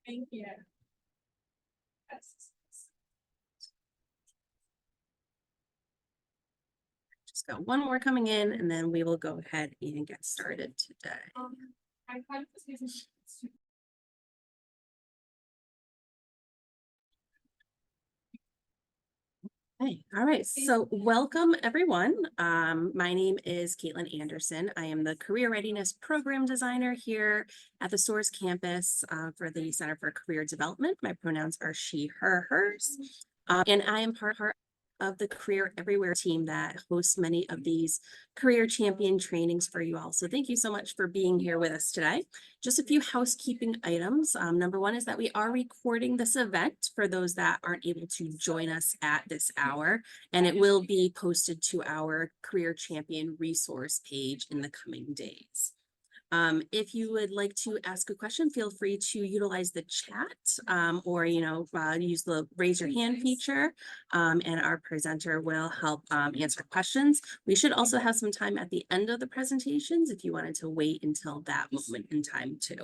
Thank you. Just got one more coming in, and then we will go ahead and get started today. Hey, all right, so welcome everyone. My name is Caitlin Anderson. I am the Career Readiness Program Designer here at the SOARS campus for the Center for Career Development. My pronouns are she, her, hers, and I am part of the Career Everywhere team that hosts many of these career champion trainings for you all. So thank you so much for being here with us today. Just a few housekeeping items. Number one is that we are recording this event for those that aren't able to join us at this hour, and it will be posted to our Career Champion resource page in the coming days. If you would like to ask a question, feel free to utilize the chat or, use the raise your hand feature and our presenter will help answer questions. We should also have some time at the end of the presentations if you wanted to wait until that moment in time too.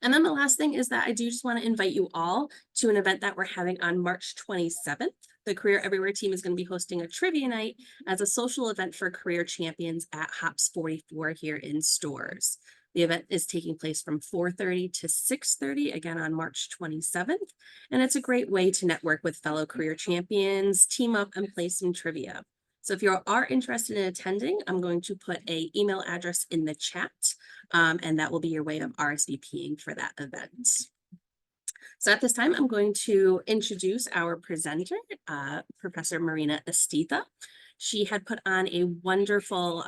And then the last thing is that I do just want to invite you all to an event that we're having on March 27th. The Career Everywhere team is going to be hosting a trivia night as a social event for career champions at Hops 44 here in Stores. The event is taking place from 4:30 to 6:30, again on March 27th. And it's a great way to network with fellow career champions, team up, and play some trivia. So if you are interested in attending, I'm going to put an email address in the chat, and that will be your way of RSVPing for that event. So at this time, I'm going to introduce our presenter, Professor Marina Astitha. She had put on a wonderful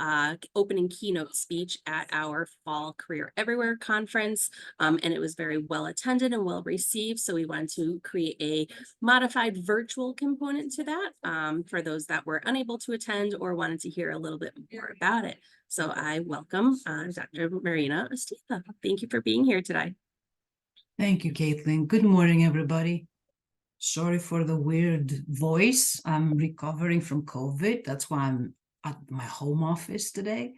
opening keynote speech at our Fall Career Everywhere conference, and it was very well attended and well received. So we wanted to create a modified virtual component to that for those that were unable to attend or wanted to hear a little bit more about it. So I welcome Dr. Marina Astitha. Thank you for being here today. Thank you, Caitlin. Good morning, everybody. Sorry for the weird voice. I'm recovering from COVID. That's why I'm at my home office today.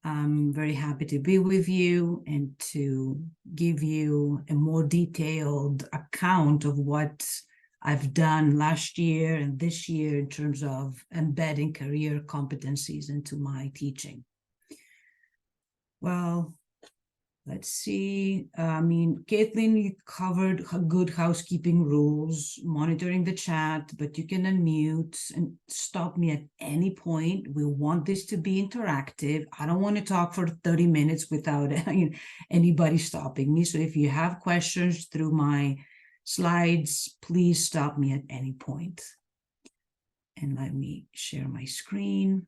I'm very happy to be with you and to give you a more detailed account of what I've done last year and this year in terms of embedding career competencies into my teaching. Well, let's see. Caitlin, you covered good housekeeping rules, monitoring the chat, but you can unmute and stop me at any point. We want this to be interactive. I don't want to talk for 30 minutes without anybody stopping me. So if you have questions through my slides, please stop me at any point. And let me share my screen.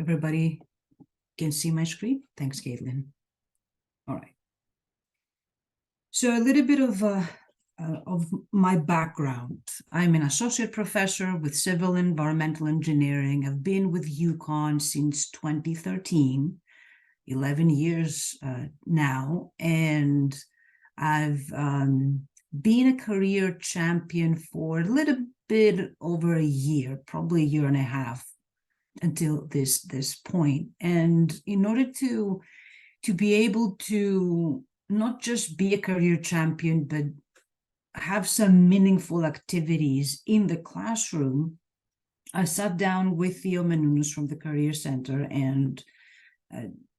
Everybody can see my screen? Thanks, Caitlin. All right. So a little bit of my background. I'm an associate professor with civil and environmental engineering. I've been with UConn since 2013, 11 years now, and I've been a career champion for a little bit over a year, probably a year and a half until this point. And in order to be able to not just be a career champion, but have some meaningful activities in the classroom, I sat down with Theo Menounos from the Career Center and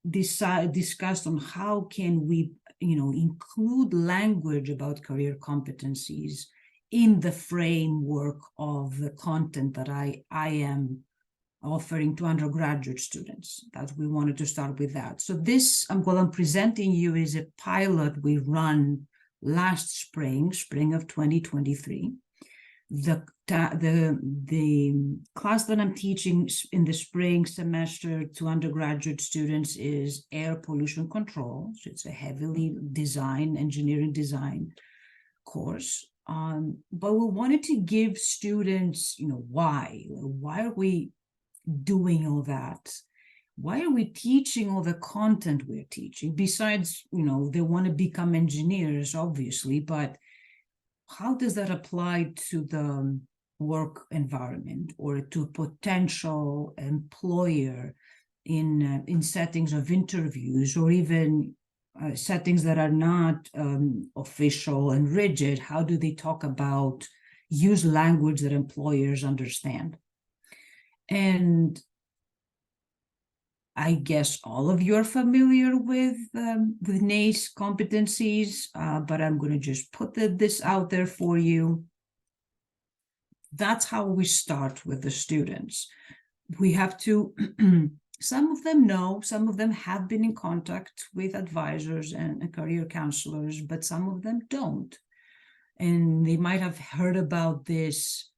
discussed on how can we, include language about career competencies in the framework of the content that I am offering to undergraduate students. That we wanted to start with that. So this, what I'm presenting you is a pilot we run last spring of 2023. The class that I'm teaching in the spring semester to undergraduate students is air pollution control. So it's a heavily engineering design course. But we wanted to give students, why are we doing all that? why are we teaching all the content we're teaching? Besides, they want to become engineers, obviously, but how does that apply to the work environment or to potential employer in settings of interviews, or even settings that are not official and rigid? How do they talk about, use language that employers understand? And I guess all of you are familiar with NACE competencies, but I'm going to just put this out there for you. That's how we start with the students. We have to, some of them know, some of them have been in contact with advisors and career counselors, but some of them don't. And they might have heard about this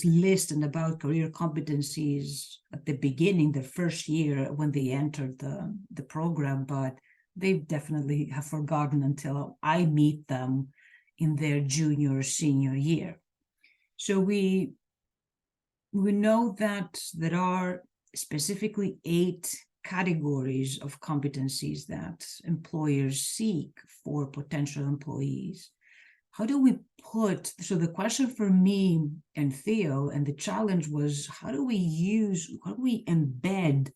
list and about career competencies at the beginning, the first year when they entered the program, but they definitely have forgotten until I meet them in their junior or senior year. So we know that there are specifically 8 categories of competencies that employers seek for potential employees. How do we so the question for me and Theo, and the challenge was, how do we embed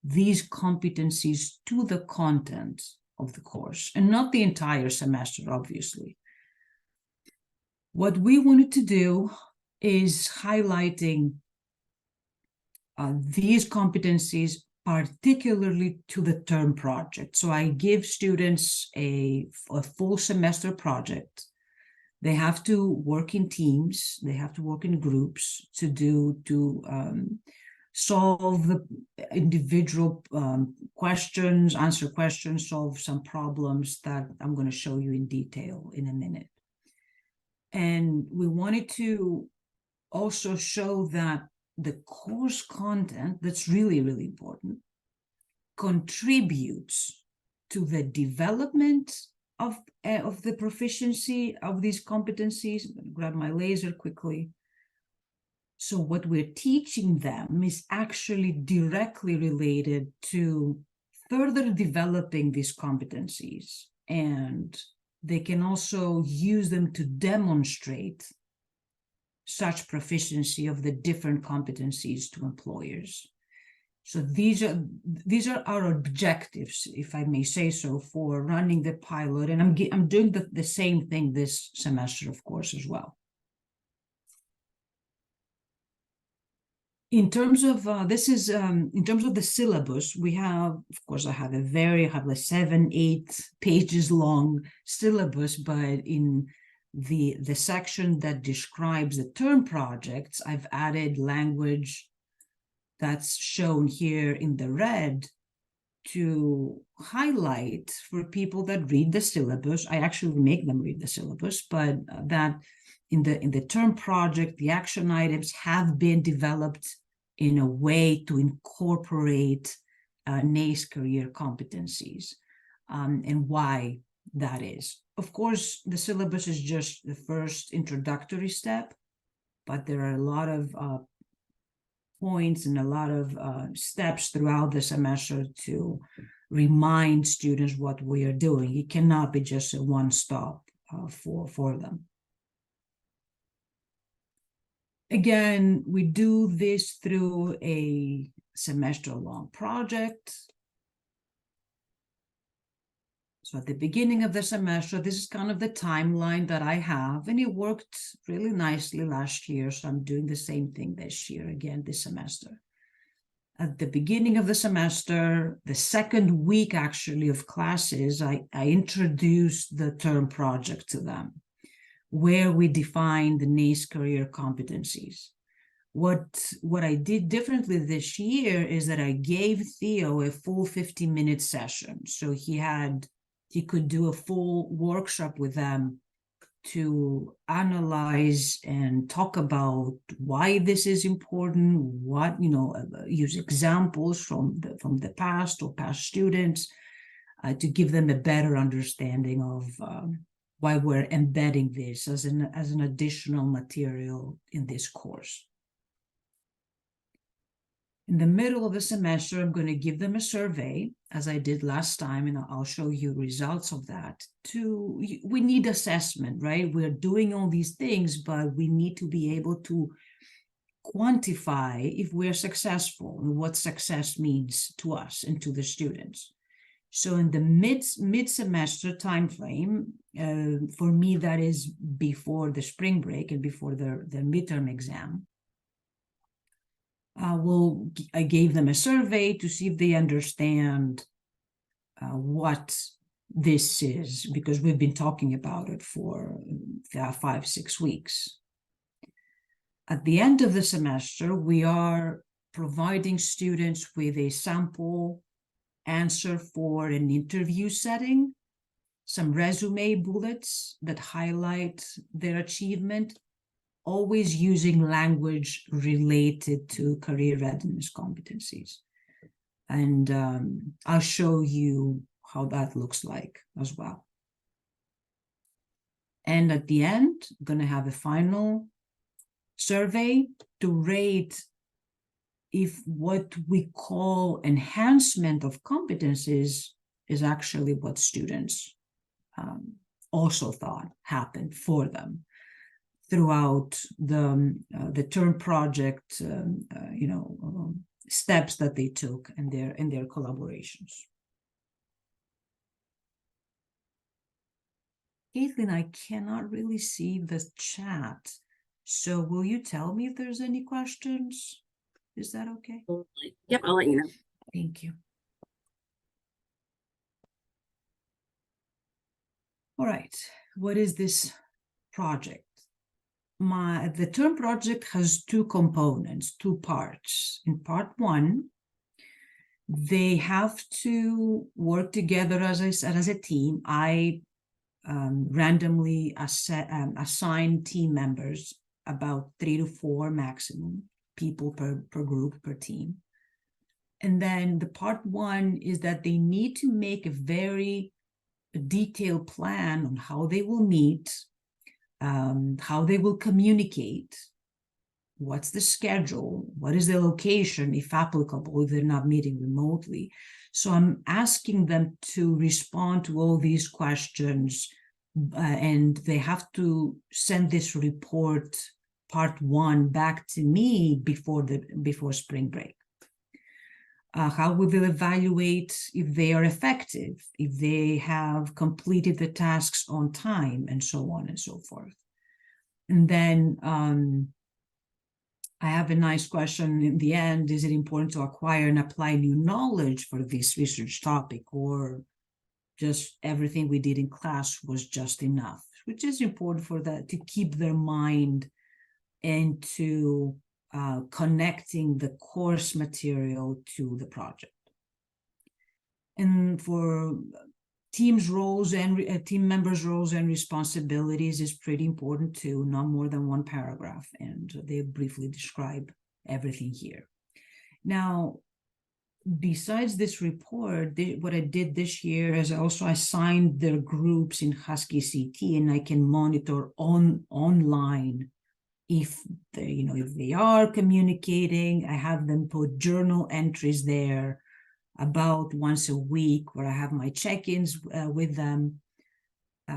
these competencies to the content of the course, and not the entire semester, obviously. What we wanted to do is highlighting these competencies, particularly to the term project. So I give students a full semester project. They have to work in teams. They have to work in groups to solve the individual questions, answer questions, solve some problems that I'm going to show you in detail in a minute. And we wanted to also show that the course content, that's really, really important, contributes to the development of the proficiency of these competencies. I'm going to grab my laser quickly. So what we're teaching them is actually directly related to further developing these competencies, and they can also use them to demonstrate such proficiency of the different competencies to employers. So these are our objectives, if I may say so, for running the pilot. And I'm doing the same thing this semester, of course, as well. In terms of in terms of the syllabus, we have, of course, I have a 7-8 pages long syllabus, but in the section that describes the term projects, I've added language that's shown here in the red to highlight for people that read the syllabus. I actually make them read the syllabus, but that in the term project, the action items have been developed in a way to incorporate NACE career competencies, and why that is. Of course, the syllabus is just the first introductory step, but there are a lot of points and a lot of steps throughout the semester to remind students what we are doing. It cannot be just a one-stop for them. Again, we do this through a semester-long project. So at the beginning of the semester, this is kind of the timeline that I have, and it worked really nicely last year. So I'm doing the same thing this year, again, this semester. At the beginning of the semester, the second week actually of classes, I introduced the term project to them, where we define the NACE career competencies. What I did differently this year is that I gave Theo a full 15-minute session. So he could do a full workshop with them to analyze and talk about why this is important, what, use examples from the past or past students to give them a better understanding of why we're embedding this as an additional material in this course. In the middle of the semester, I'm going to give them a survey, as I did last time, and I'll show you results of that. We need assessment, right? We're doing all these things, but we need to be able to quantify if we're successful and what success means to us and to the students. So in the mid-semester timeframe, for me, that is before the spring break and before the midterm exam, I gave them a survey to see if they understand what this is, because we've been talking about it for 5-6 weeks. At the end of the semester, we are providing students with a sample answer for an interview setting, some resume bullets that highlight their achievement, always using language related to career readiness competencies. And I'll show you how that looks like as well. And at the end, I'm going to have a final survey to rate if what we call enhancement of competencies is actually what students also thought happened for them throughout the term project, steps that they took in their collaborations. Caitlin, I cannot really see the chat. So will you tell me if there's any questions? Is that okay? Yep, I'll let you know. Thank you. All right, what is this project? The term project has two components, two parts. In part one, they have to work together, as I said, as a team. I randomly assign team members, about 3 to 4 maximum people per group, per team. And then the part one is that they need to make a very detailed plan on how they will meet, how they will communicate, what's the schedule, what is the location, if applicable, if they're not meeting remotely. So I'm asking them to respond to all these questions, and they have to send this report, part one, back to me before spring break. How will they evaluate if they are effective, if they have completed the tasks on time, and so on and so forth. And then I have a nice question in the end. Is it important to acquire and apply new knowledge for this research topic, or just everything we did in class was just enough? Which is important for that, to keep their mind into connecting the course material to the project. And for teams' roles and team members' roles and responsibilities is pretty important too, not more than 1 paragraph, and they briefly describe everything here. Now, besides this report, what I did this year is I also assigned their groups in Husky CT, and I can monitor online if they are communicating. I have them put journal entries there about once a week, where I have my check-ins with them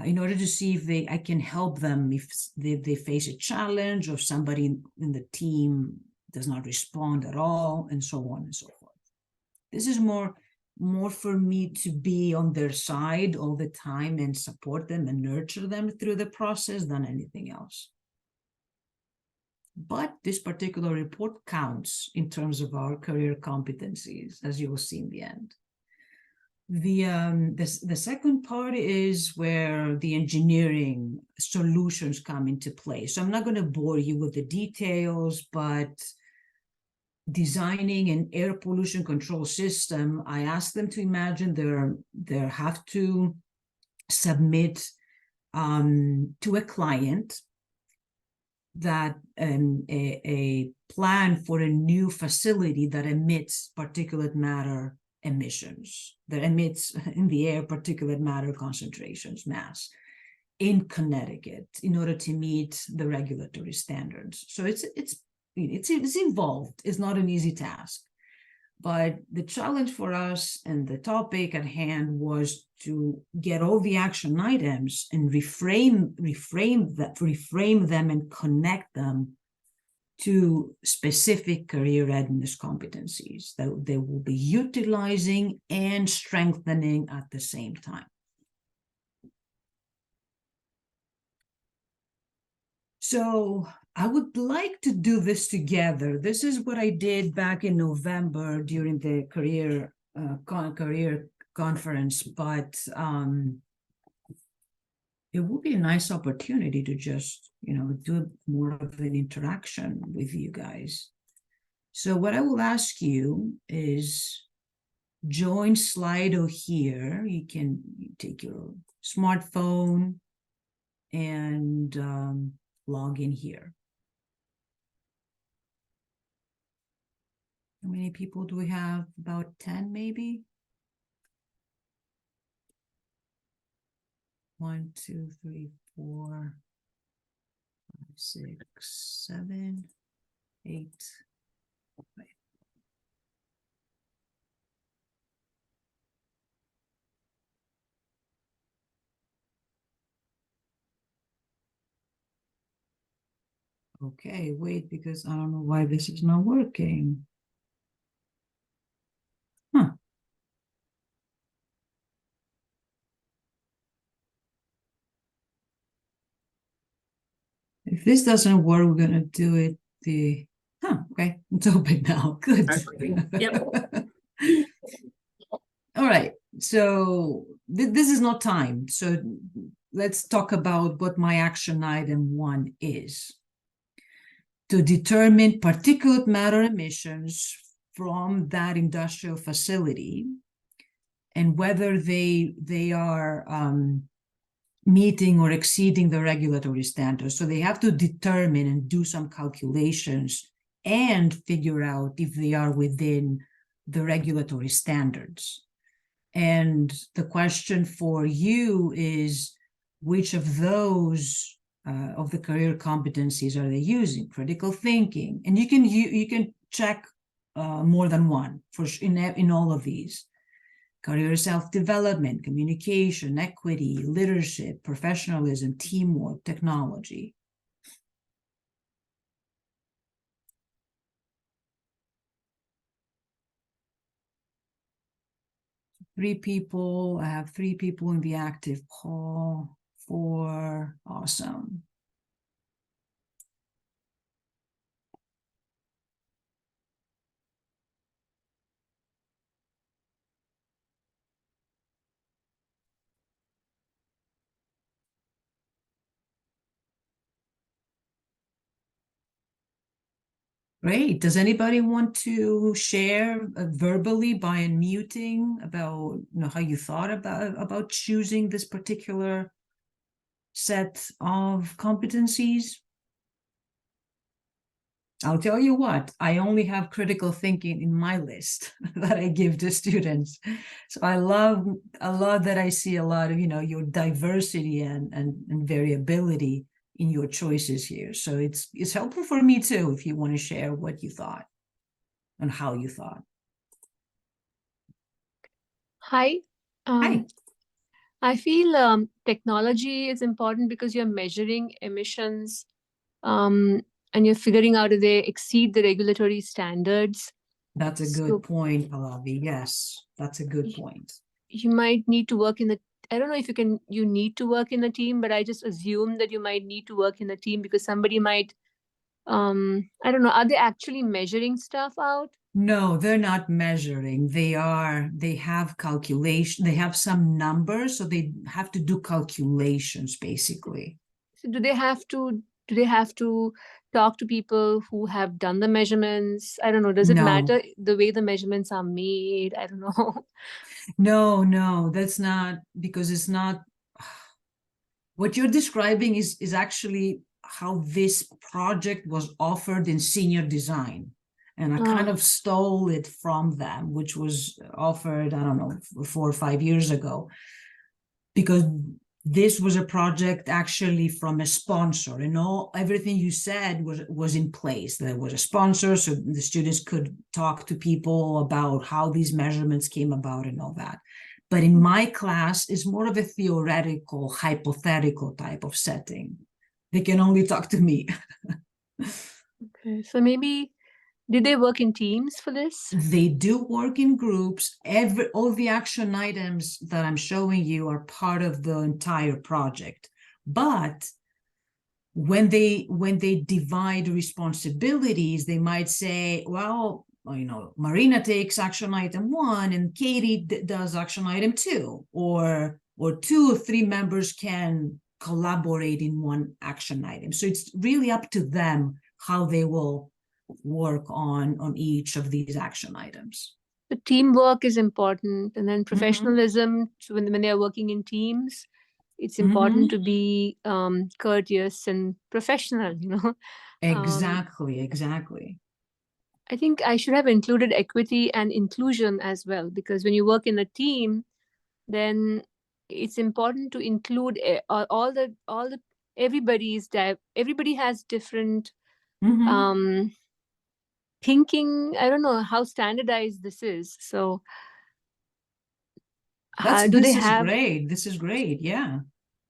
in order to see if I can help them if they face a challenge, or somebody in the team does not respond at all, and so on and so forth. This is more for me to be on their side all the time and support them and nurture them through the process than anything else. But this particular report counts in terms of our career competencies, as you will see in the end. The second part is where the engineering solutions come into play. So I'm not going to bore you with the details, but designing an air pollution control system, I asked them to imagine they have to submit to a client that a plan for a new facility that emits particulate matter emissions, that emits in the air particulate matter concentrations, mass, in Connecticut, in order to meet the regulatory standards. So it's involved. It's not an easy task. But the challenge for us and the topic at hand was to get all the action items and reframe them and connect them to specific career readiness competencies that they will be utilizing and strengthening at the same time. So I would like to do this together. This is what I did back in November during the career conference, but it would be a nice opportunity to just, do more of an interaction with you guys. So what I will ask you is join Slido here. You can take your smartphone and log in here. How many people do we have? About 10 maybe? 1, 2, 3, 4, 5, 6, 7, 8. Okay, wait, because I don't know why this is not working. Huh. If this doesn't work, we're gonna do it okay, it's open now. Good. Yep. All right, so this is not timed. So let's talk about what my action item 1 is. To determine particulate matter emissions from that industrial facility and whether they are meeting or exceeding the regulatory standards. So they have to determine and do some calculations and figure out if they are within the regulatory standards. And the question for you is, which of those of the career competencies are they using? Critical thinking, and you can check more than one in all of these. Career self-development, communication, equity, leadership, professionalism, teamwork, technology. I have 3 people in the active poll. 4, awesome. Great. Does anybody want to share verbally by unmuting about how you thought about choosing this particular set of competencies? I'll tell you what, I only have critical thinking in my list that I give to students. So I love that I see a lot of, your diversity and variability in your choices here. So it's helpful for me too, if you want to share what you thought and how you thought. Hi. Hi. I feel technology is important because you're measuring emissions and you're figuring out if they exceed the regulatory standards. That's a good point, Pallavi. Yes, that's a good point. You might need to work I don't know if you need to work in a team, but I just assume that you might need to work in a team because somebody might, I don't know, are they actually measuring stuff out? No, they're not measuring. They have calculation. They have some numbers, so they have to do calculations basically. So do they have to talk to people who have done the measurements? I don't know. Does it matter the way the measurements are made? I don't know. No, that's not, because it's not. What you're describing is actually how this project was offered in senior design. And I kind of stole it from them, which was offered, I don't know, 4 or 5 years ago. Because this was a project actually from a sponsor, and everything you said was in place. There was a sponsor, so the students could talk to people about how these measurements came about and all that. But in my class, it's more of a theoretical, hypothetical type of setting. They can only talk to me. Okay, so maybe did they work in teams for this? They do work in groups. All the action items that I'm showing you are part of the entire project. But when they divide responsibilities, they might say, well, Marina takes action item 1 and Katie does action item 2, or 2 or 3 members can collaborate in one action item. So it's really up to them how they will work on each of these action items. The teamwork is important, and then professionalism when they are working in teams. It's important to be courteous and professional, Exactly. I think I should have included equity and inclusion as well, because when you work in a team, then it's important to include everybody has different thinking. I don't know how standardized this is. So This is great. Yeah.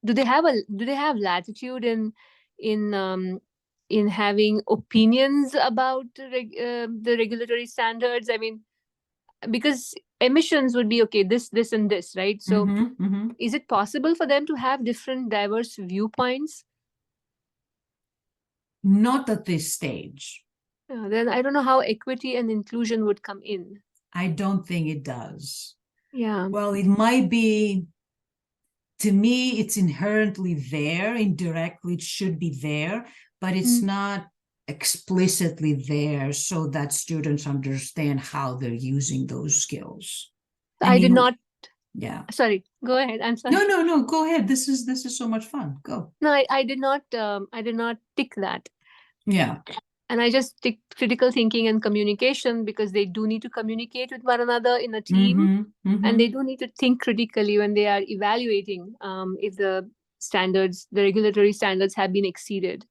Do they have latitude in having opinions about the regulatory standards? I mean, because emissions would be okay, this and this, right? So is it possible for them to have different diverse viewpoints? Not at this stage. Then I don't know how equity and inclusion would come in. I don't think it does. Yeah. Well, it might be, to me, it's inherently there. Indirectly, it should be there, but it's not explicitly there so that students understand how they're using those skills. I did not. Yeah. Sorry, go ahead. I'm sorry. No, go ahead. This is so much fun. Go. No, I did not tick that. Yeah. And I just tick critical thinking and communication, because they do need to communicate with one another in a team, and they do need to think critically when they are evaluating if the regulatory standards have been exceeded.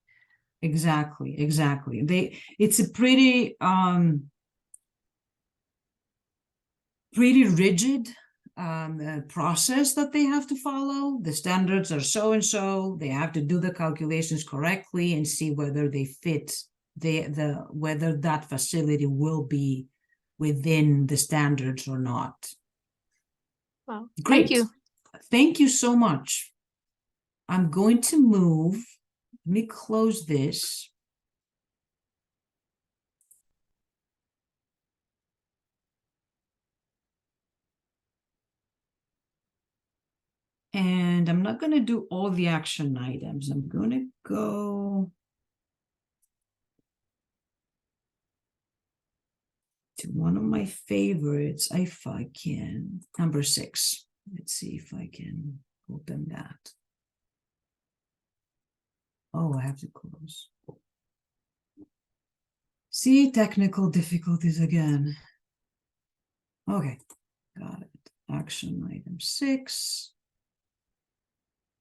Exactly. It's a pretty rigid process that they have to follow. The standards are so and so. They have to do the calculations correctly and see whether they fit whether that facility will be within the standards or not. Wow. Great. Thank you. Thank you so much. I'm going to move. Let me close this. And I'm not going to do all the action items. I'm going to go to one of my favorites, if I can. Number 6. Let's see if I can open that. Oh, I have to close. See, technical difficulties again. Okay, got it. Action item 6.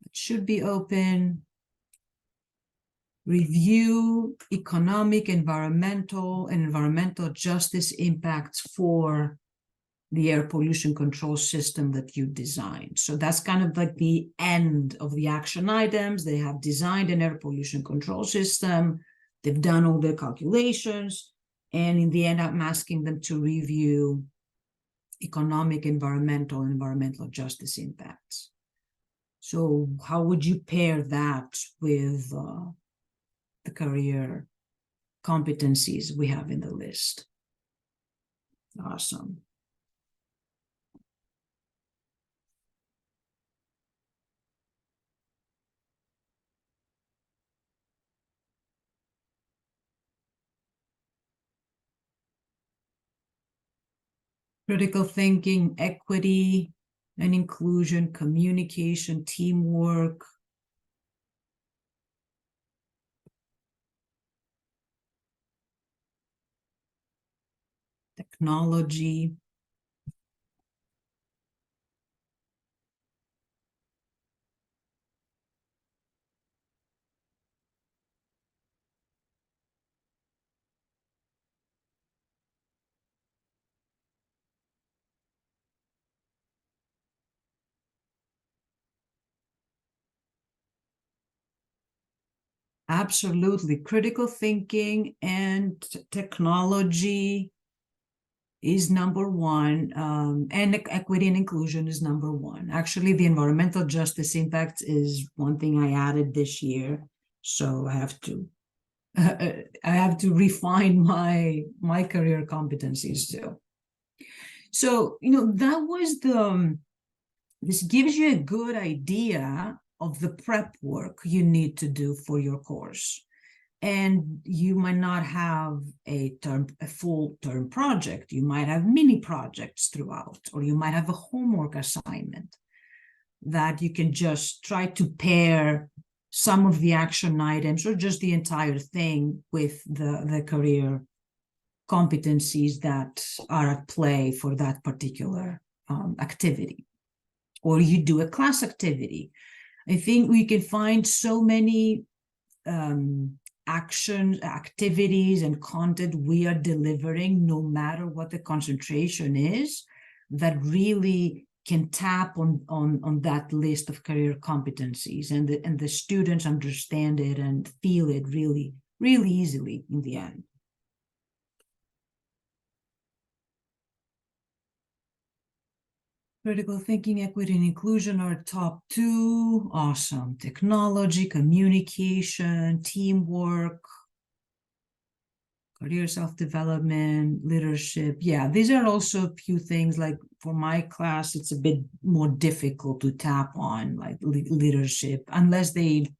It should be open. Review economic, environmental, and environmental justice impacts for the air pollution control system that you designed. So that's kind of like the end of the action items. They have designed an air pollution control system. They've done all their calculations. And in the end, I'm asking them to review economic, environmental, and environmental justice impacts. So how would you pair that with the career competencies we have in the list? Awesome. Critical thinking, equity and inclusion, communication, teamwork. Technology. Absolutely. Critical thinking and technology is number one, and equity and inclusion is number one. Actually, the environmental justice impact is one thing I added this year, so I have to refine my career competencies too. So, that was this gives you a good idea of the prep work you need to do for your course. And you might not have a full term project. You might have mini projects throughout, or you might have a homework assignment that you can just try to pair some of the action items or just the entire thing with the career competencies that are at play for that particular activity. Or you do a class activity. I think we can find so many action activities and content we are delivering, no matter what the concentration is, that really can tap on that list of career competencies, and the students understand it and feel it really, really easily in the end. Critical thinking, equity, and inclusion are top two. Awesome. Technology, communication, teamwork, career self-development, leadership. Yeah, these are also a few things. Like for my class, it's a bit more difficult to tap on, like leadership, unless they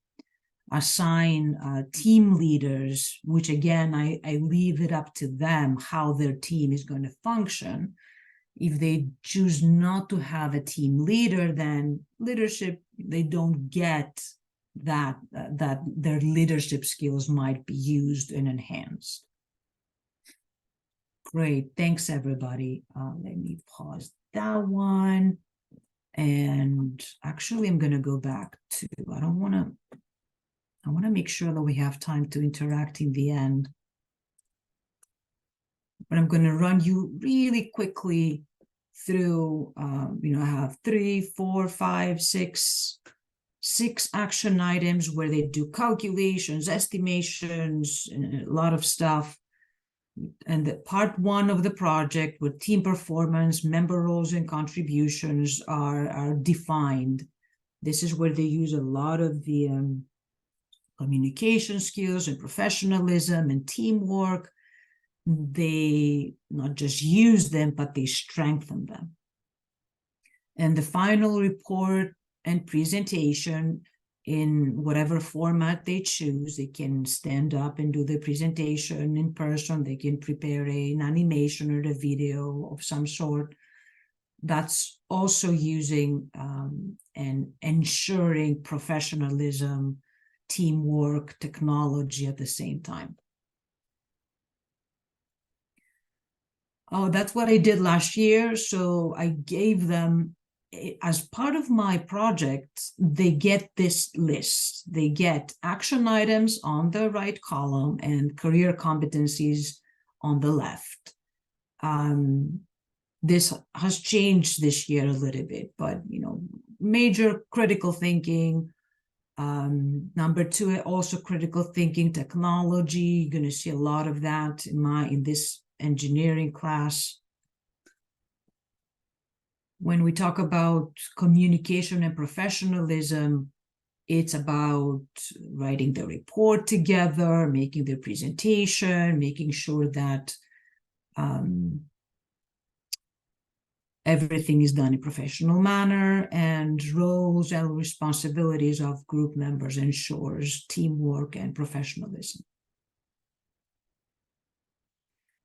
assign team leaders, which again, I leave it up to them how their team is going to function. If they choose not to have a team leader, then leadership, they don't get that their leadership skills might be used and enhanced. Great, thanks everybody. Let me pause that one. And actually, I'm going to go back to, I want to make sure that we have time to interact in the end. But I'm going to run you really quickly through, I have 3, 4, 5, 6 action items where they do calculations, estimations, and a lot of stuff. And the part 1 of the project, with team performance, member roles, and contributions are defined. This is where they use a lot of the communication skills and professionalism and teamwork. They not just use them, but they strengthen them. And the final report and presentation, in whatever format they choose, they can stand up and do the presentation in person. They can prepare an animation or a video of some sort. That's also using and ensuring professionalism, teamwork, technology at the same time. Oh, that's what I did last year. So I gave them, as part of my project, they get this list. They get action items on the right column and career competencies on the left. This has changed this year a little bit, but major critical thinking. Number 2, also critical thinking, technology. You're going to see a lot of that in this engineering class. When we talk about communication and professionalism, it's about writing the report together, making the presentation, making sure that everything is done in a professional manner, and roles and responsibilities of group members ensures teamwork and professionalism.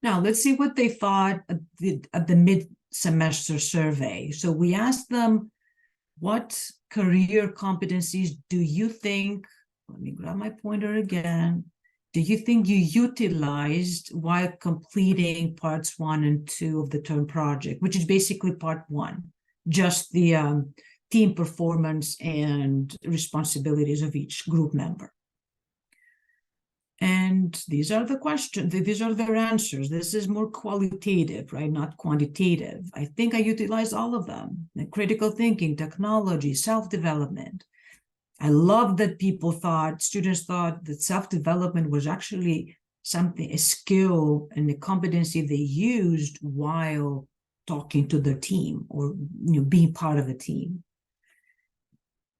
Now, let's see what they thought at the mid-semester survey. So we asked them, what career competencies do you think, let me grab my pointer again, do you think you utilized while completing parts 1 and 2 of the term project, which is basically part 1, just the team performance and responsibilities of each group member. And these are the questions, these are their answers. This is more qualitative, right? Not quantitative. I think I utilized all of them. The critical thinking, technology, self-development. I love that students thought that self-development was actually a skill and a competency they used while talking to their team or being part of a team.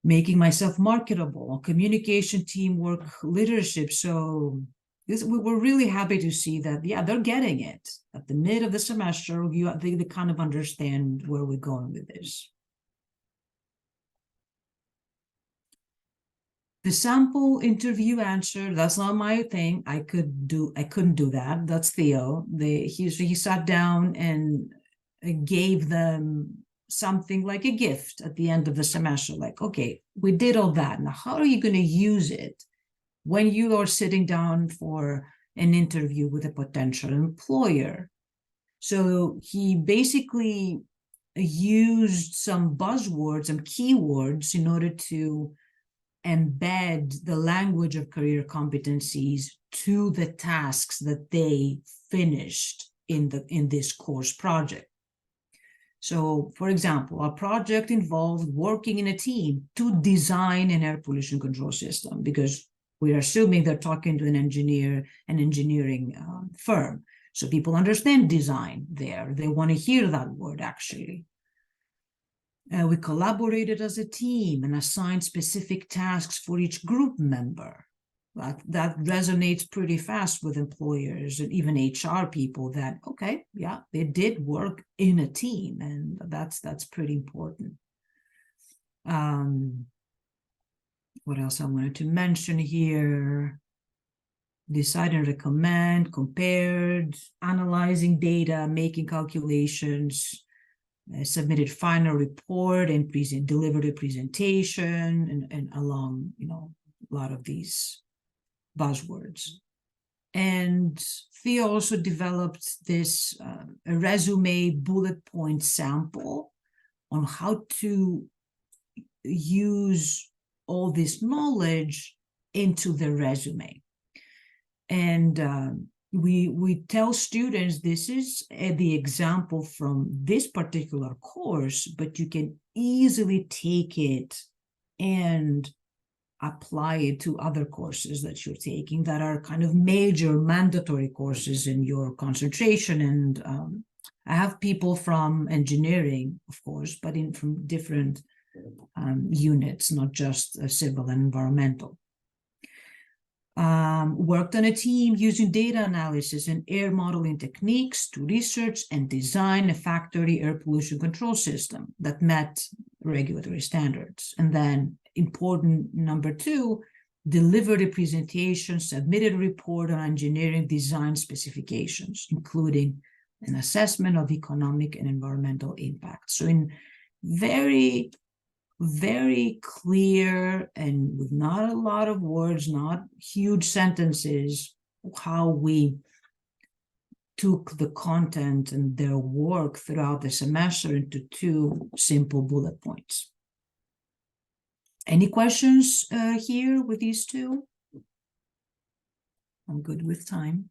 Making myself marketable, communication, teamwork, leadership. So we were really happy to see that, yeah, they're getting it. At the mid of the semester, they kind of understand where we're going with this. The sample interview answer, that's not my thing. I couldn't do that. That's Theo. He sat down and gave them something like a gift at the end of the semester. Like, okay, we did all that. Now, how are you going to use it when you are sitting down for an interview with a potential employer? So he basically used some buzzwords, some keywords in order to embed the language of career competencies to the tasks that they finished in this course project. So, for example, our project involved working in a team to design an air pollution control system, because we're assuming they're talking to an engineering firm. So people understand design there. They want to hear that word, actually. We collaborated as a team and assigned specific tasks for each group member. That resonates pretty fast with employers and even HR people that, okay, yeah, they did work in a team, and that's pretty important. What else I wanted to mention here? Decide and recommend, compared, analyzing data, making calculations, submitted final report and delivered a presentation, and along, a lot of these buzzwords. And Theo also developed this a resume bullet point sample on how to use all this knowledge into the resume. And we tell students this is the example from this particular course, but you can easily take it and apply it to other courses that you're taking that are kind of major mandatory courses in your concentration. And I have people from engineering, of course, but from different units, not just civil and environmental. Worked on a team using data analysis and air modeling techniques to research and design a factory air pollution control system that met regulatory standards. And then, important number 2, delivered a presentation, submitted a report on engineering design specifications, including an assessment of economic and environmental impact. So in very clear and with not a lot of words, not huge sentences, how we took the content and their work throughout the semester into 2 simple bullet points. Any questions here with these 2? I'm good with time.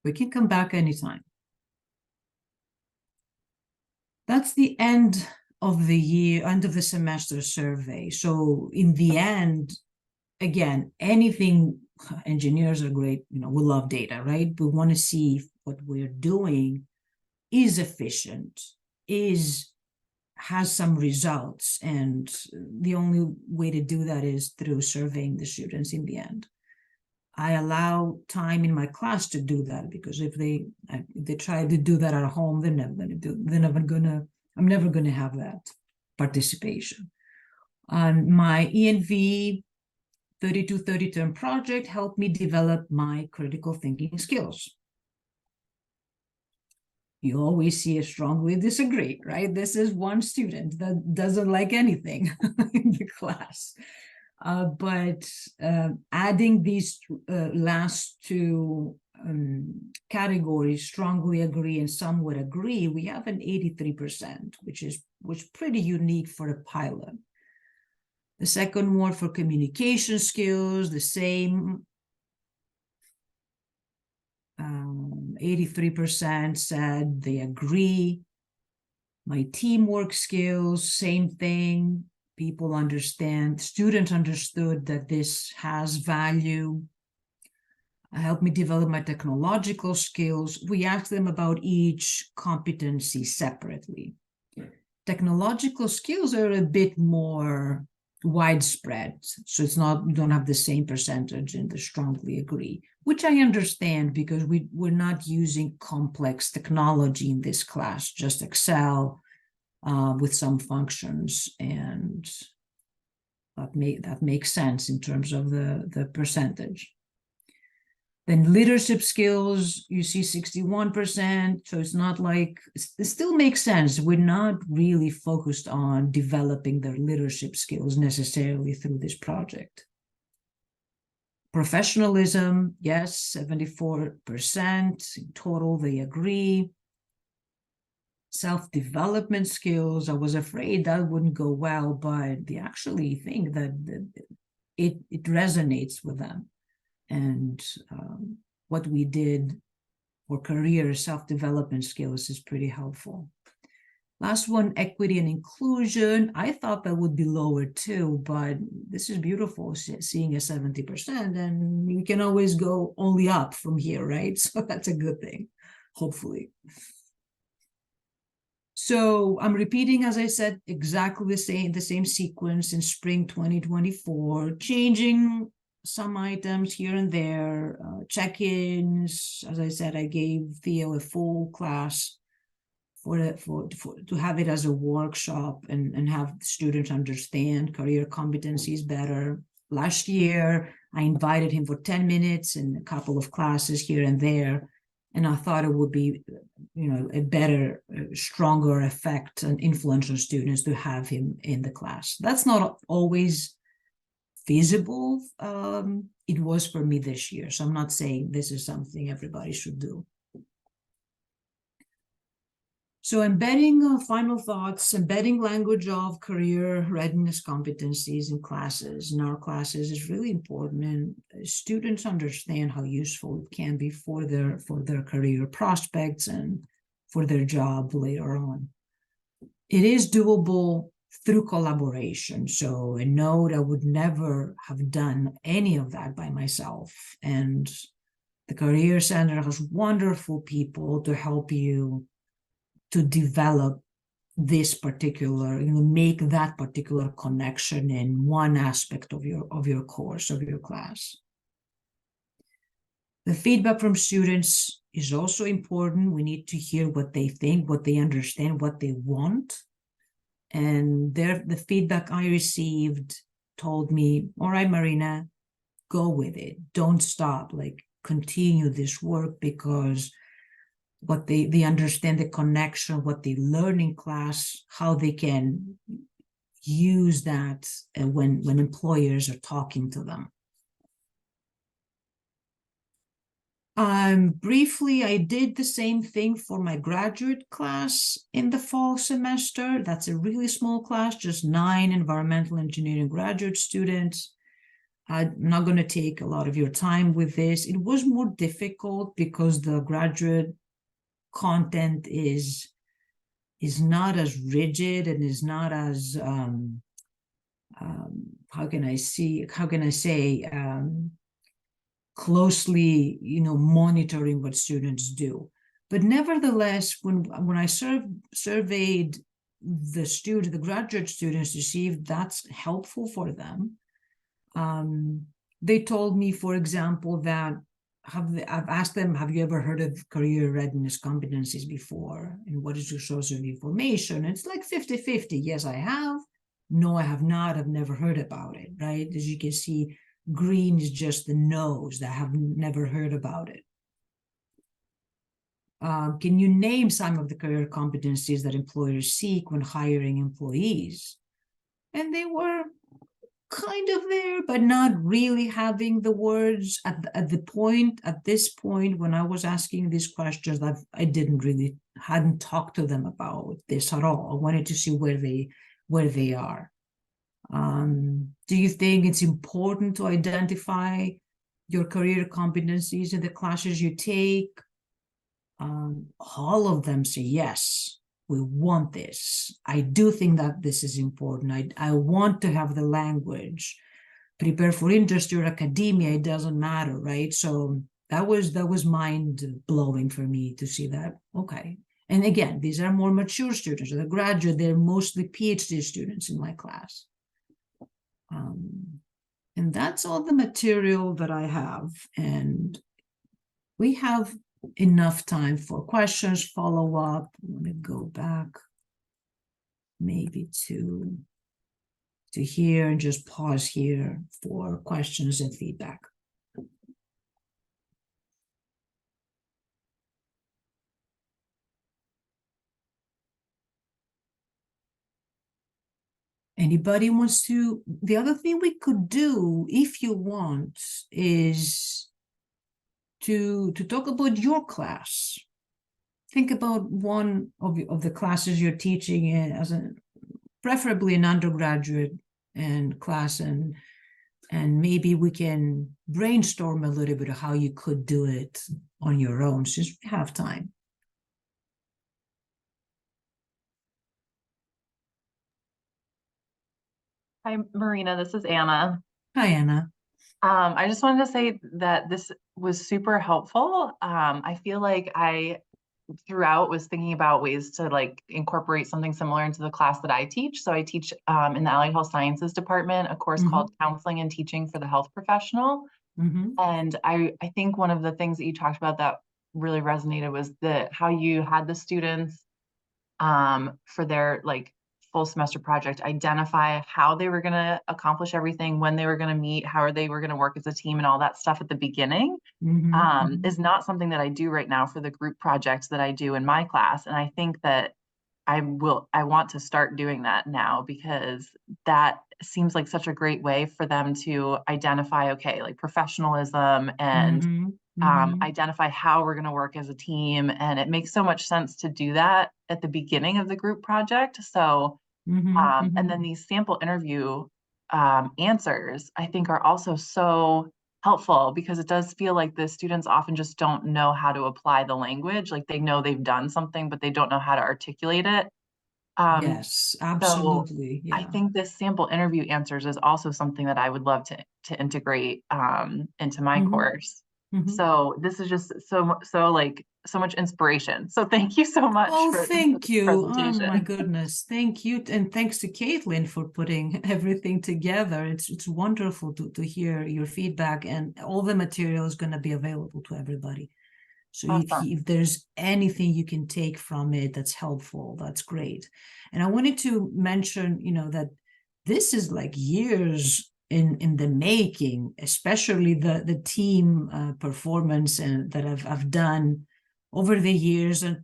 We can come back anytime. That's the end of the year, end of the semester survey. So in the end, again, engineers are great, we love data, right? We want to see if what we're doing is efficient, has some results. And the only way to do that is through surveying the students in the end. I allow time in my class to do that, because if they try to do that at home, they're never going to do. I'm never going to have that participation. My ENV 32-30 term project helped me develop my critical thinking skills. You always see a strongly disagree, right? This is one student that doesn't like anything in the class. But adding these last 2 categories, strongly agree and somewhat agree, we have an 83%, which is pretty unique for a pilot. The second one for communication skills, the same, 83% said they agree. My teamwork skills, same thing. People understand, students understood that this has value. Helped me develop my technological skills. We asked them about each competency separately. Technological skills are a bit more widespread. So it's not, you don't have the same percentage in the strongly agree, which I understand because we're not using complex technology in this class, just Excel with some functions, and that makes sense in terms of the percentage. Then leadership skills, you see 61%. So it's not like, it still makes sense. We're not really focused on developing their leadership skills necessarily through this project. Professionalism, yes, 74%. In total, they agree. Self-development skills, I was afraid that wouldn't go well, but they actually think that it resonates with them. And what we did for career self-development skills is pretty helpful. Last one, equity and inclusion. I thought that would be lower too, but this is beautiful, seeing a 70%, and you can always go only up from here, right? So that's a good thing, hopefully. So I'm repeating, as I said, exactly the same sequence in spring 2024, changing some items here and there, check-ins. As I said, I gave Theo a full class to have it as a workshop and have students understand career competencies better. Last year, I invited him for 10 minutes and a couple of classes here and there. And I thought it would be, a better, stronger effect and influence on students to have him in the class. That's not always feasible. It was for me this year. So I'm not saying this is something everybody should do. So embedding final thoughts, embedding language of career readiness competencies in classes, in our classes, is really important, and students understand how useful it can be for their career prospects and for their job later on. It is doable through collaboration. So a note, I would never have done any of that by myself. And the Career Center has wonderful people to help you to develop this particular, make that particular connection in one aspect of your course, of your class. The feedback from students is also important. We need to hear what they think, what they understand, what they want. And the feedback I received told me, all right, Marina, go with it. Don't stop, continue this work, because what they understand the connection, what they learn in class, how they can use that when employers are talking to them. Briefly, I did the same thing for my graduate class in the fall semester. That's a really small class, just 9 environmental engineering graduate students. I'm not going to take a lot of your time with this. It was more difficult because the graduate content is not as rigid and is not as how can I say closely monitoring what students do. But nevertheless, when I surveyed the graduate students to see if that's helpful for them, they told me, for example, that I've asked them, have you ever heard of career readiness competencies before? And what is your source of information? It's like 50-50. Yes, I have. No, I have not. I've never heard about it, right? As you can see, green is just the no's that have never heard about it. Can you name some of the career competencies that employers seek when hiring employees? And they were kind of there, but not really having the words at this point when I was asking these questions. That I hadn't talked to them about this at all. I wanted to see where they are. Do you think it's important to identify your career competencies in the classes you take? all of them say, yes, we want this. I do think that this is important. I want to have the language. Prepare for industry or academia, it doesn't matter, right? So that was mind-blowing for me to see that. Okay. And again, these are more mature students. The graduate, they're mostly PhD students in my class. And that's all the material that I have. And we have enough time for questions, follow up. I'm going to go back maybe to here and just pause here for questions and feedback. Anybody wants to? The other thing we could do, if you want, is to talk about your class. Think about one of the classes you're teaching in, as preferably an undergraduate and class, and maybe we can brainstorm a little bit of how you could do it on your own, since we have time. Hi, Marina, this is Anna. Hi, Anna. I just wanted to say that this was super helpful. I feel like I throughout was thinking about ways to like incorporate something similar into the class that I teach. So I teach in the Allied Health Sciences department, a course called Counseling and Teaching for the Health Professional. And I think one of the things that you talked about that really resonated was how you had the students for their like full semester project identify how they were going to accomplish everything, when they were going to meet, how they were going to work as a team, and all that stuff at the beginning is not something that I do right now for the group projects that I do in my class. And I think that I want to start doing that now, because that seems like such a great way for them to identify, okay, like professionalism and identify how we're going to work as a team. And it makes so much sense to do that at the beginning of the group project. So, and then these sample interview answers, I think, are also so helpful, because it does feel like the students often just don't know how to apply the language. Like they know they've done something, but they don't know how to articulate it. Yes, absolutely. So I think this sample interview answers is also something that I would love to integrate into my course. So this is just so much inspiration. So thank you so much. Oh, for thank you. presentation. Oh my goodness. Thank you. And thanks to Caitlin for putting everything together. It's wonderful to hear your feedback, and all the material is going to be available to everybody. So Awesome. if there's anything you can take from it that's helpful, that's great. And I wanted to mention, that this is like years in the making, especially the team performance that I've done over the years, and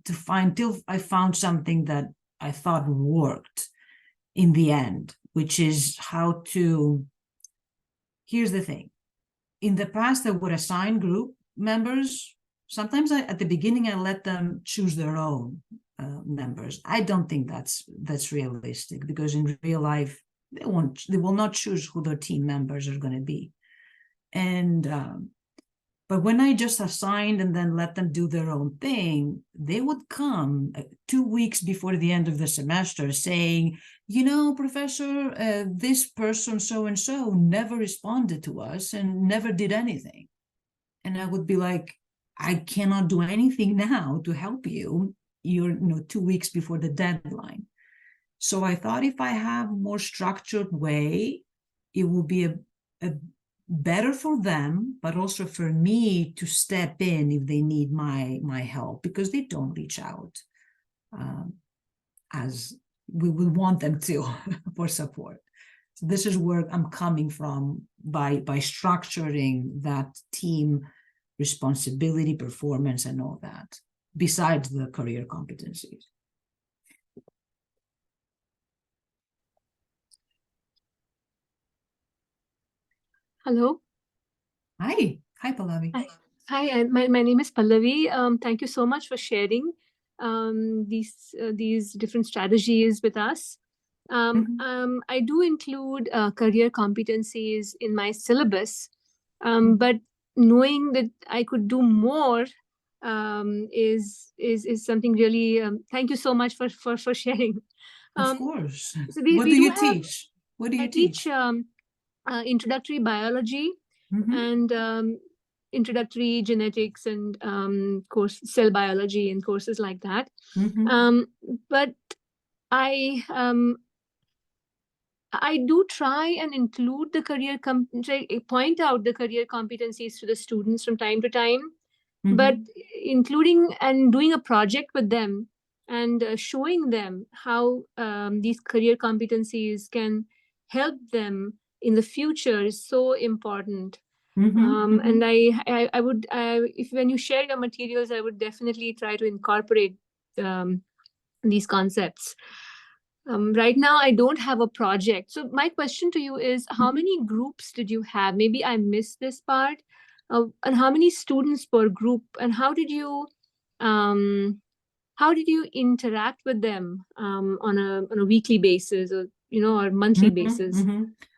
till I found something that I thought worked in the end, which is how to. Here's the thing. In the past, I would assign group members. Sometimes at the beginning, I let them choose their own members. I don't think that's realistic, because in real life, they will not choose who their team members are going to be. And but when I just assigned and then let them do their own thing, they would come 2 weeks before the end of the semester saying, Professor, this person so-and-so never responded to us and never did anything. And I would be like, I cannot do anything now to help you. You're 2 weeks before the deadline. So I thought if I have a more structured way, it will be a better for them, but also for me to step in if they need my help, because they don't reach out as we would want them to for support. So this is where I'm coming from by structuring that team responsibility, performance, and all that, besides the career competencies. Hello. Hi, Pallavi. Hi, my name is Pallavi. Thank you so much for sharing these different strategies with us. I do include career competencies in my syllabus, but knowing that I could do more is something really. Thank you so much for sharing. Of course. So What we do do you have. teach? What do I you teach teach? introductory biology and introductory genetics and course cell biology and courses like that. But I do try and include the point out the career competencies to the students from time to time, but including and doing a project with them and showing them how these career competencies can help them in the future is so important. And I would, if when you share your materials, I would definitely try to incorporate these concepts. Right now, I don't have a project. So my question to you is, how many groups did you have? Maybe I missed this part. And how many students per group? And how did you interact with them on a weekly basis, or or monthly basis?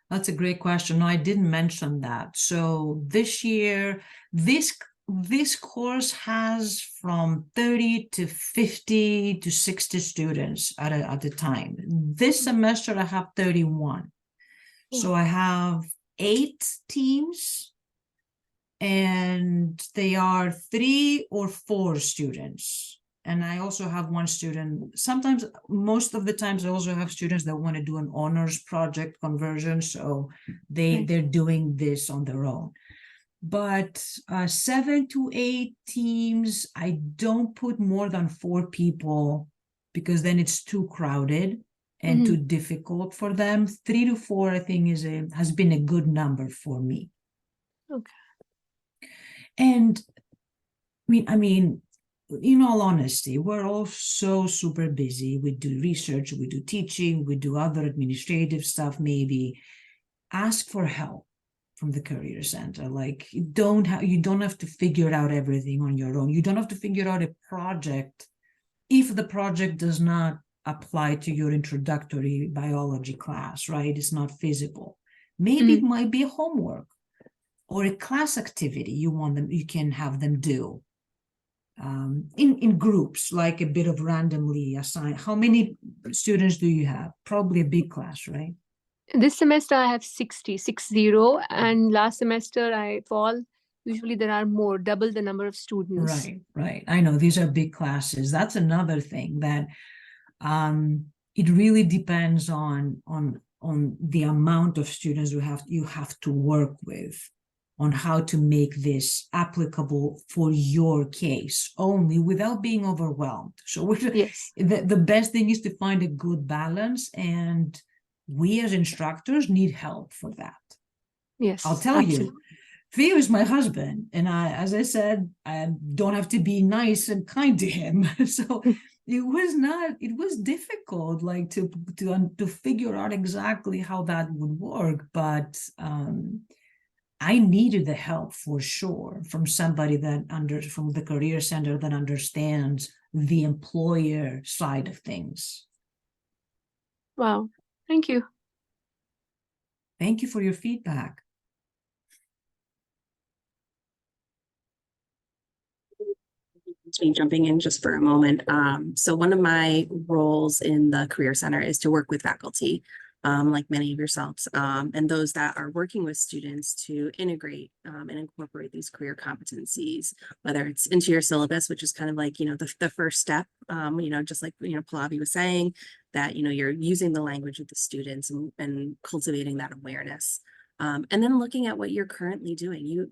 That's a great question. No, I didn't mention that. So this year, this course has from 30 to 50 to 60 students at a time. This semester, I have 31. So I have 8 teams, and they are 3 or 4 students. And I also have 1 student. Sometimes, most of the times, I also have students that want to do an honors project conversion. So they're doing this on their own. But 7 to 8 teams, I don't put more than 4 people because then it's too crowded and too difficult for them. 3 to 4, I think, has been a good number for me. Okay. And I mean, in all honesty, we're all so super busy. We do research, we do teaching, we do other administrative stuff, maybe. Ask for help from the Career Center. Like, you don't have to figure out everything on your own. You don't have to figure out a project if the project does not apply to your introductory biology class, right? It's not feasible. Maybe it might be a homework or a class activity you can have them do. In groups, like a bit of randomly assigned. How many students do you have? Probably a big class, right? This semester I have 60, and last semester usually there are more, double the number of students. Right. I know these are big classes. That's another thing that it really depends on the amount of students you have to work with, on how to make this applicable for your case only without being overwhelmed. So Yes. The best thing is to find a good balance, and we as instructors need help for that. Yes. I'll tell you, Theo is my husband, and as I said, I don't have to be nice and kind to him. So it was difficult, like to figure out exactly how that would work, but I needed the help for sure from somebody from the Career Center that understands the employer side of things. Wow. Thank you. Thank you for your feedback. Jumping in just for a moment. So one of my roles in the Career Center is to work with faculty, like many of yourselves, and those that are working with students to integrate and incorporate these career competencies, whether it's into your syllabus, which is kind of like, the first step, just like, Pallavi was saying, that, you're using the language with the students and cultivating that awareness. And then looking at what you're currently doing,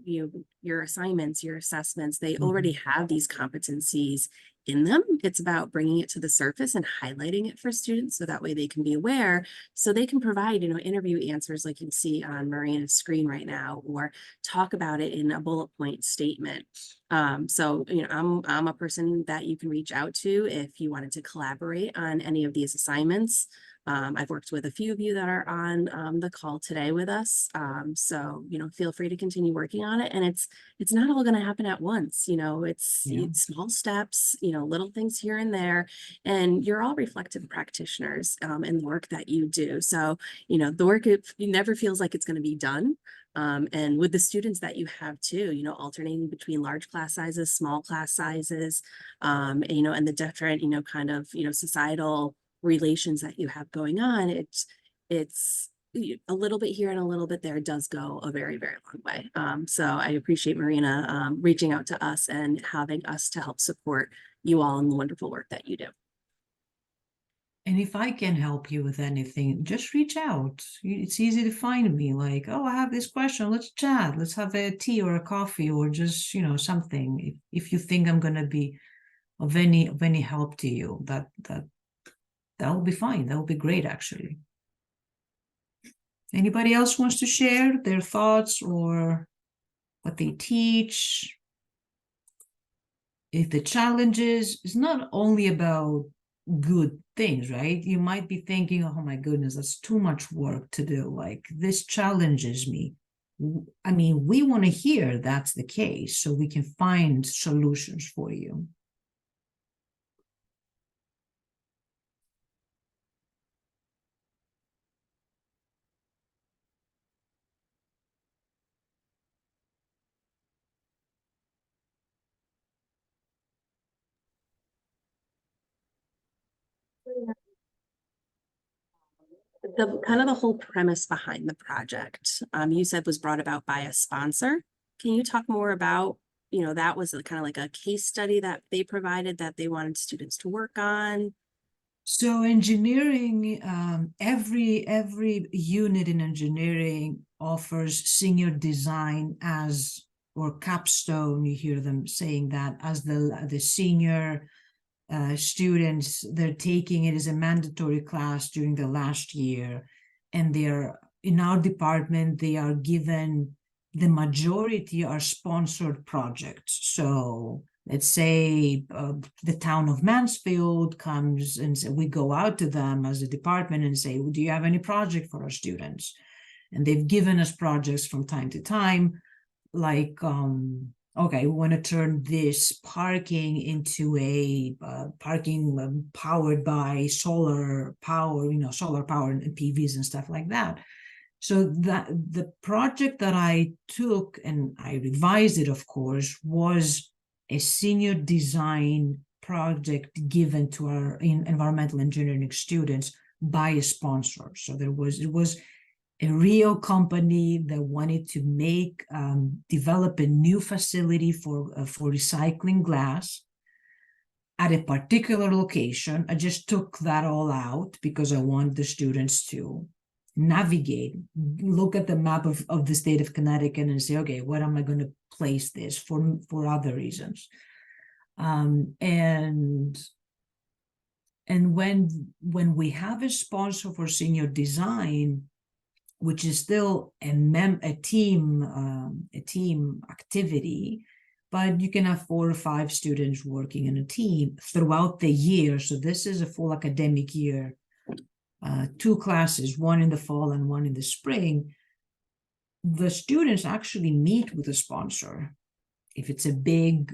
your assignments, your assessments, they already have these competencies in them. It's about bringing it to the surface and highlighting it for students so that way they can be aware, so they can provide, interview answers like you see on Marina's screen right now, or talk about it in a bullet point statement. So, I'm a person that you can reach out to if you wanted to collaborate on any of these assignments. I've worked with a few of you that are on the call today with us. So, feel free to continue working on it. And it's not all going to happen at once. It's small steps, little things here and there. And you're all reflective practitioners in the work that you do. So, the work, it never feels like it's going to be done. And with the students that you have too, you know, alternating between large class sizes, small class sizes, and, you know, and the different, you know, kind of, you know, societal relations that you have going on, it's a little bit here and a little bit there does go a very, very long way. So I appreciate Marina reaching out to us and having us to help support you all in the wonderful work that you do. And if I can help you with anything, just reach out. It's easy to find me. Like, oh, I have this question. Let's chat. Let's have a tea or a coffee or just, you know, something. If you think I'm gonna be of any help to you, that will be fine. That will be great, actually. Anybody else wants to share their thoughts or what they teach? If the challenges is not only about good things, right? You might be thinking, oh my goodness, that's too much work to do. Like, this challenges me. I mean, we want to hear that's the case so we can find solutions for you. The kind of the whole premise behind the project, you said was brought about by a sponsor. Can you talk more about, you know, that was kind of like a case study that they provided that they wanted students to work on? So engineering, every unit in engineering offers senior design as, or capstone, you hear them saying that, as the senior students, they're taking it as a mandatory class during the last year. And they're, in our department, they are given, the majority are sponsored projects. So let's say the town of Mansfield comes and we go out to them as a department and say, well, do you have any project for our students? And they've given us projects from time to time, like, okay, we want to turn this parking into a parking powered by solar power, you know, solar power and PVs and stuff like that. So that the project that I took, and I revised it, of course, was a senior design project given to our environmental engineering students by a sponsor. So it was a real company that wanted to make, develop a new facility for recycling glass at a particular location. I just took that all out because I want the students to navigate, look at the map of the state of Connecticut and say, okay, what am I going to place this for other reasons? And when we have a sponsor for senior design, which is still a team activity, but you can have 4 or 5 students working in a team throughout the year. So this is a full academic year, 2 classes, one in the fall and one in the spring. The students actually meet with a sponsor. If it's a big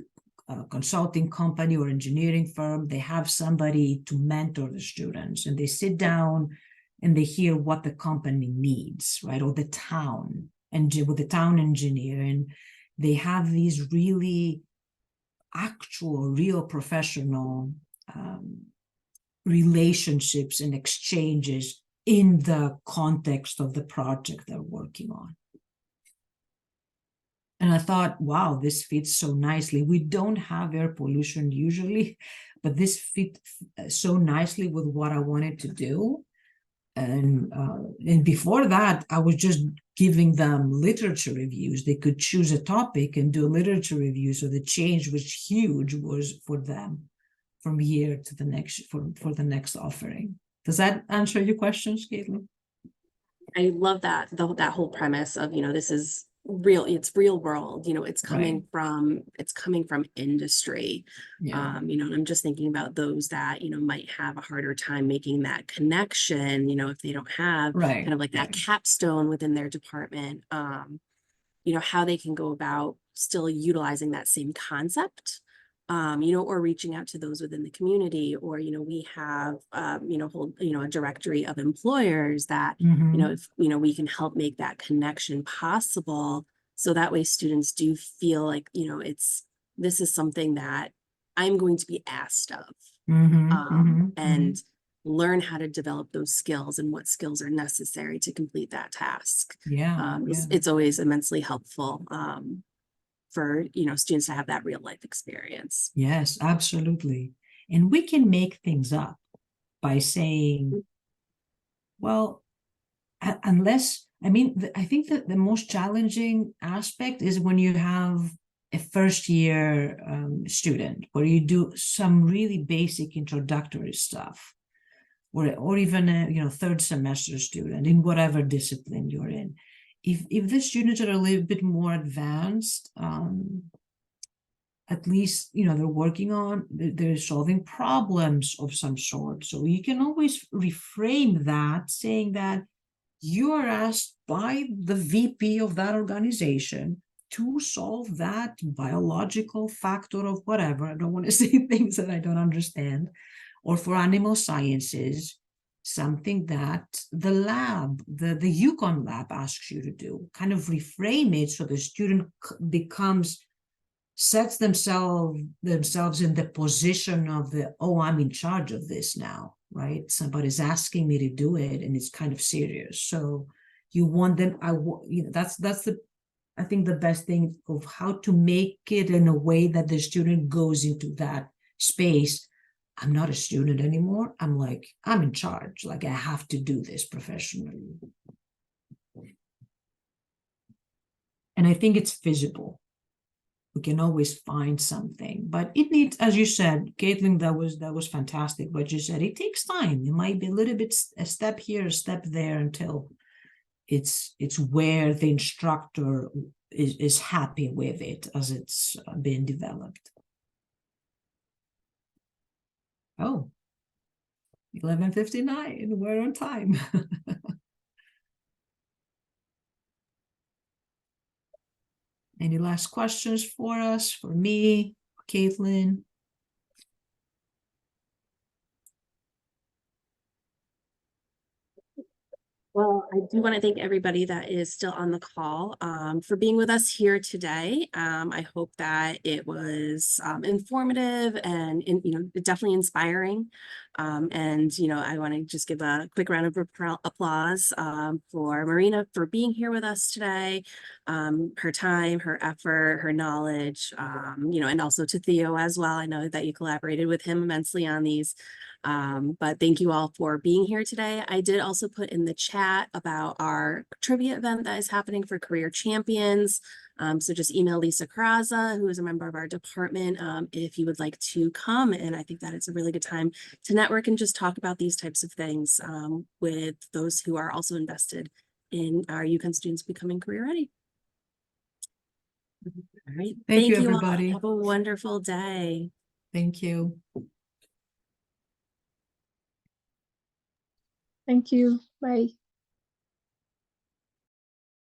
consulting company or engineering firm, they have somebody to mentor the students, and they sit down and they hear what the company needs, right? Or the town, and with the town engineer, and they have these really actual, real professional relationships and exchanges in the context of the project they're working on. And I thought, wow, this fits so nicely. We don't have air pollution usually, but this fit so nicely with what I wanted to do. And before that, I was just giving them literature reviews. They could choose a topic and do a literature review. So the change was huge, was for them from year to the next, for the next offering. Does that answer your questions, Caitlin? I love that, that whole premise of, you know, this is real, it's real world, you know, it's coming from industry. Yeah. You know, and I'm just thinking about those that, you know, might have a harder time making that connection, you know, if they don't have kind of like that capstone within their department, you know, how they can go about still utilizing that same concept, or reaching out to those within the community, or, we have, a directory of employers that, if, we can help make that connection possible. So that way students do feel like, this is something that I'm going to be asked of, and learn how to develop those skills and what skills are necessary to complete that task. It's always immensely helpful, for, students to have that real life experience. Yes, absolutely. And we can make things up by saying, well, unless, I think that the most challenging aspect is when you have a first year student where you do some really basic introductory stuff, or even a third semester student in whatever discipline you're in. If the students are a little bit more advanced, at least they're working on, they're solving problems of some sort. So you can always reframe that, saying that you are asked by the VP of that organization to solve that biological factor of whatever. I don't want to say things that I don't understand. Or for animal sciences, something that the lab, the Yukon lab asks you to do. Kind of reframe it so the student sets themselves in the position of I'm in charge of this now, right? Somebody's asking me to do it, and it's kind of serious. So you want them, that's I think the best thing of how to make it in a way that the student goes into that space. I'm not a student anymore. I'm in charge. I have to do this professionally. And I think it's visible. We can always find something, but it needs, as you said, Caitlin, that was fantastic. What you said, it takes time. It might be a little bit a step here, a step there, until it's where the instructor is happy with it as it's been developed. Oh, 11:59, we're on time. Any last questions for us, for me, Caitlin? Well, I do want to thank everybody that is still on the call for being with us here today. I hope that it was informative and definitely inspiring. And I want to just give a quick round of applause for Marina for being here with us today. Her time, her effort, her knowledge, and also to Theo as well. I know that you collaborated with him immensely on these. But thank you all for being here today. I did also put in the chat about our trivia event that is happening for career champions. So just email Lisa Carrazza, who is a member of our department, if you would like to come. And I think that it's a really good time to network and just talk about these types of things with those who are also invested in our UConn students becoming career ready. All right. Thank you, all. everybody. Have a wonderful day. Thank you. Thank you. Bye.